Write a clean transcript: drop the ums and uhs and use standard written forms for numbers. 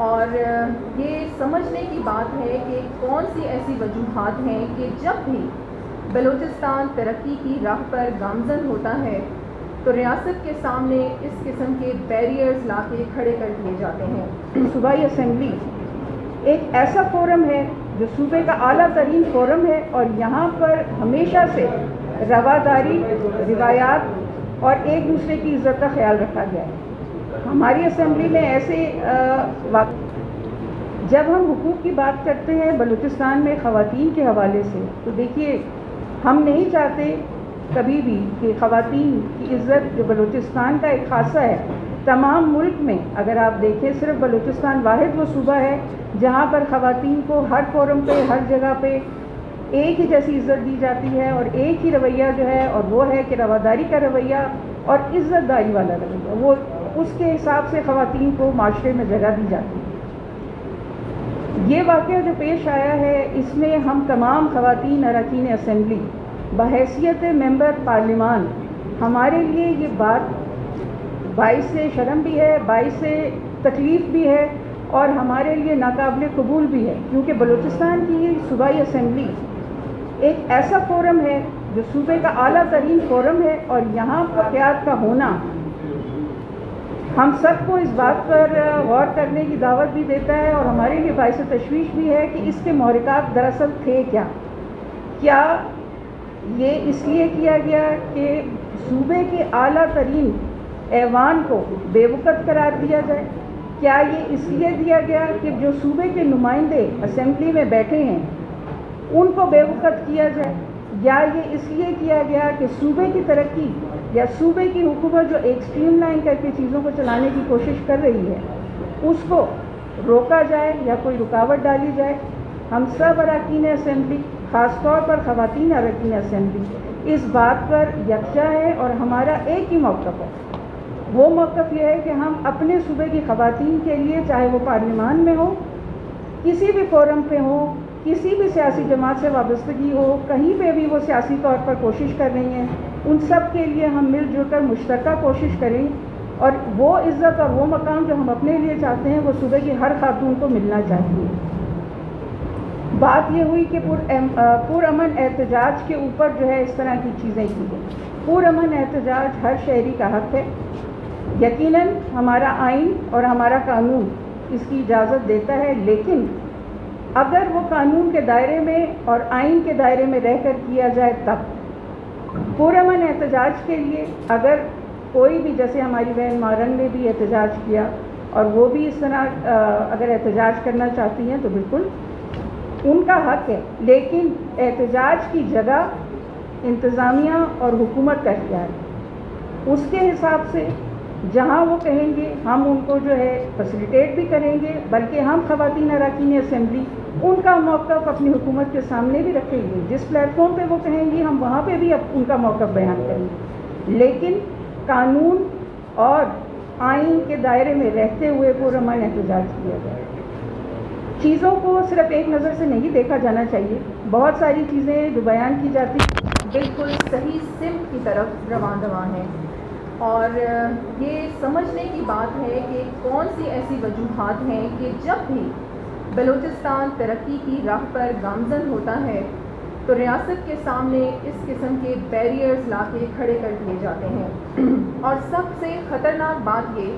اور یہ سمجھنے کی بات ہے کہ کون سی ایسی وجوہات ہیں کہ جب بھی بلوچستان ترقی کی راہ پر گامزن ہوتا ہے تو ریاست کے سامنے اس قسم کے بیریئرز لا کے کھڑے کر دیے جاتے ہیں۔ صوبائی اسمبلی ایک ایسا فورم ہے جو صوبے کا اعلیٰ ترین فورم ہے، اور یہاں پر ہمیشہ سے رواداری، روایات اور ایک دوسرے کی عزت کا خیال رکھا گیا ہے۔ ہماری اسمبلی میں ایسے جب ہم حقوق کی بات کرتے ہیں بلوچستان میں خواتین کے حوالے سے، تو دیکھیے ہم نہیں چاہتے کبھی بھی کہ خواتین کی عزت، جو بلوچستان کا ایک خاصہ ہے، تمام ملک میں اگر آپ دیکھیں صرف بلوچستان واحد وہ صوبہ ہے جہاں پر خواتین کو ہر فورم پہ، ہر جگہ پہ ایک ہی جیسی عزت دی جاتی ہے، اور ایک ہی رویہ جو ہے، اور وہ ہے کہ رواداری کا رویہ اور عزت داری والا رویہ، وہ اس کے حساب سے خواتین کو معاشرے میں جگہ دی جاتی ہے۔ یہ واقعہ جو پیش آیا ہے، اس میں ہم تمام خواتین اراکین اسمبلی بحیثیت ممبر پارلیمان، ہمارے لیے یہ بات باعث شرم بھی ہے، باعث تکلیف بھی ہے، اور ہمارے لیے ناقابل قبول بھی ہے، کیونکہ بلوچستان کی صوبائی اسمبلی ایک ایسا فورم ہے جو صوبے کا اعلیٰ ترین فورم ہے، اور یہاں پر قیادت کا ہونا ہم سب کو اس بات پر غور کرنے کی دعوت بھی دیتا ہے، اور ہمارے لیے باعث تشویش بھی ہے کہ اس کے محرکات دراصل تھے کیا یہ اس لیے کیا گیا کہ صوبے کے اعلیٰ ترین ایوان کو بے وقت قرار دیا جائے؟ کیا یہ اس لیے دیا گیا کہ جو صوبے کے نمائندے اسمبلی میں بیٹھے ہیں ان کو بے وقت کیا جائے؟ یا یہ اس لیے کیا گیا کہ صوبے کی ترقی یا صوبے کی حکومت جو ایک اسٹریم لائن کر کے چیزوں کو چلانے کی کوشش کر رہی ہے اس کو روکا جائے یا کوئی رکاوٹ ڈالی جائے؟ ہم سب اراکین اسمبلی، خاص طور پر خواتین اراکین اسمبلی، اس بات پر یکجا ہے، اور ہمارا ایک ہی موقف ہے۔ وہ موقف یہ ہے کہ ہم اپنے صوبے کی خواتین کے لیے، چاہے وہ پارلیمان میں ہو، کسی بھی فورم پہ ہو، کسی بھی سیاسی جماعت سے وابستگی ہو، کہیں پہ بھی وہ سیاسی طور پر کوشش کر رہی ہیں، ان سب کے لیے ہم مل جل کر مشترکہ کوشش کریں، اور وہ عزت اور وہ مقام جو ہم اپنے لیے چاہتے ہیں وہ صوبے کی ہر خاتون کو ملنا چاہیے۔ بات یہ ہوئی کہ پرامن احتجاج کے اوپر جو ہے اس طرح کی چیزیں کی گئی۔ پرامن احتجاج ہر شہری کا حق ہے، یقیناً ہمارا آئین اور ہمارا قانون اس کی اجازت دیتا ہے، لیکن اگر وہ قانون کے دائرے میں اور آئین کے دائرے میں رہ کر کیا جائے تب پرامن احتجاج کے لیے اگر کوئی بھی، جیسے ہماری بہن مارن نے بھی احتجاج کیا اور وہ بھی اس طرح اگر احتجاج کرنا چاہتی ہیں تو بالکل ان کا حق ہے، لیکن احتجاج کی جگہ انتظامیہ اور حکومت کا اختیار ہے۔ اس کے حساب سے جہاں وہ کہیں گے ہم ان کو جو ہے فیسیلیٹیٹ بھی کریں گے، بلکہ ہم خواتین اراکین اسمبلی ان کا موقف اپنی حکومت کے سامنے بھی رکھیں گے، جس پلیٹ فارم پہ وہ کہیں گی ہم وہاں پہ بھی ان کا موقف بیان کریں گے، لیکن قانون اور آئین کے دائرے میں رہتے ہوئے پرامن احتجاج کیا جائے۔ چیزوں کو صرف ایک نظر سے نہیں دیکھا جانا چاہیے، بہت ساری چیزیں جو بیان کی جاتی بالکل صحیح سمت کی طرف رواں دواں ہیں، اور یہ سمجھنے کی بات ہے کہ کون سی ایسی وجوہات ہیں کہ جب بھی بلوچستان ترقی کی راہ پر گامزن ہوتا ہے تو ریاست کے سامنے اس قسم کے بیریئرز لا کے کھڑے کر دیے جاتے ہیں، اور سب سے خطرناک بات یہ